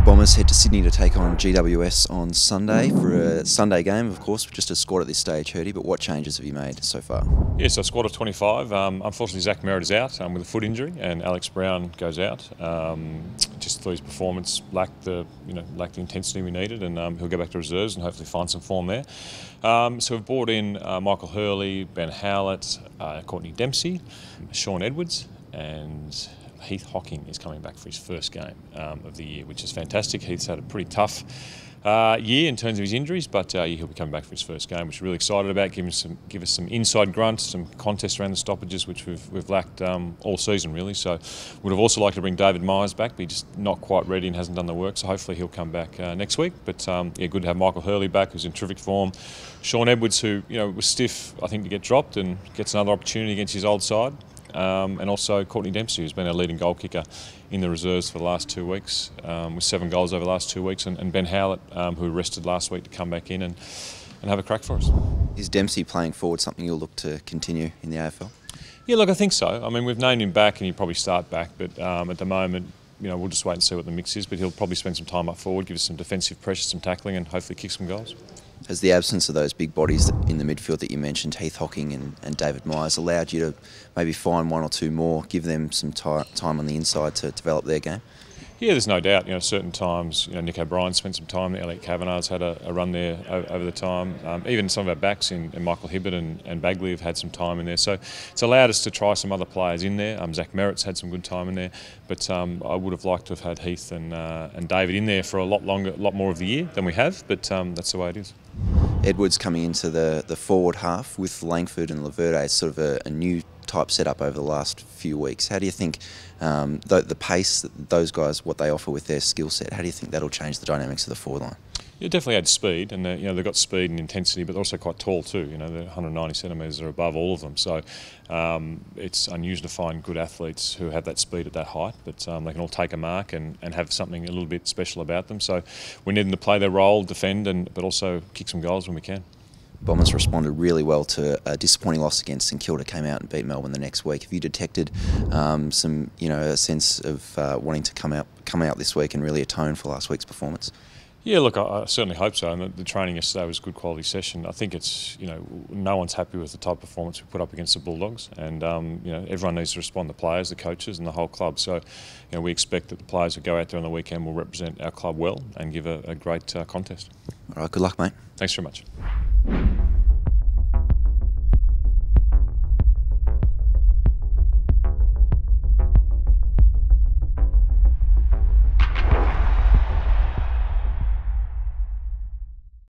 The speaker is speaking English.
Bombers head to Sydney to take on GWS on Sunday for a Sunday game, of course, just a squad at this stage, Hurdy, but what changes have you made so far? Yeah, so a squad of 25. Unfortunately, Zach Merritt is out with a foot injury, and Alex Brown goes out. Just thought his performance lacked the intensity we needed, and he'll go back to reserves and hopefully find some form there. So we've brought in Michael Hurley, Ben Howlett, Courtney Dempsey, Sean Edwards, and Heath Hocking is coming back for his first game of the year, which is fantastic. Heath's had a pretty tough year in terms of his injuries, but he'll be coming back for his first game, which we're really excited about. Give us some inside grunts, some contests around the stoppages, which we've lacked all season really. So would have also liked to bring David Myers back, but he's just not quite ready and hasn't done the work. So hopefully he'll come back next week. But yeah, good to have Michael Hurley back, who's in terrific form. Sean Edwards, who was stiff, I think, to get dropped, and gets another opportunity against his old side. And also Courtney Dempsey, who's been our leading goal kicker in the reserves for the last 2 weeks, with 7 goals over the last 2 weeks, and Ben Howlett, who rested last week, to come back in and have a crack for us. Is Dempsey playing forward something you'll look to continue in the AFL? Yeah, look, I think so. I mean, we've named him back and he'll probably start back, but at the moment, we'll just wait and see what the mix is, but he'll probably spend some time up forward, give us some defensive pressure, some tackling, and hopefully kick some goals. Has the absence of those big bodies in the midfield that you mentioned, Heath Hocking and David Myers, allowed you to maybe find one or two more, give them some time on the inside to develop their game? Yeah, there's no doubt. Certain times, Nick O'Brien spent some time there. Elliot Kavanagh's had a run there over the time. Even some of our backs in Michael Hibbert and Bagley have had some time in there. So it's allowed us to try some other players in there. Zach Merritt's had some good time in there, but I would have liked to have had Heath and David in there for a lot more of the year than we have. But that's the way it is. Edwards coming into the forward half with Langford and Laverde. It's sort of a new type setup over the last few weeks. How do you think the pace that those guys, what they offer with their skill set, how do you think that'll change the dynamics of the forward line? It definitely adds speed, and they've got speed and intensity, but they're also quite tall too. They're 190 centimetres or above, all of them. So it's unusual to find good athletes who have that speed at that height, but they can all take a mark and have something a little bit special about them. So we need them to play their role, defend, but also kick some goals when we can. Bombers responded really well to a disappointing loss against St Kilda, came out and beat Melbourne the next week. Have you detected some, a sense of wanting to come out this week and really atone for last week's performance? Yeah, look, I certainly hope so. And the training yesterday was a good quality session. I think it's, no one's happy with the type of performance we put up against the Bulldogs, and everyone needs to respond, the players, the coaches, and the whole club. So, we expect that the players who go out there on the weekend will represent our club well and give a great contest. All right, good luck, mate. Thanks very much.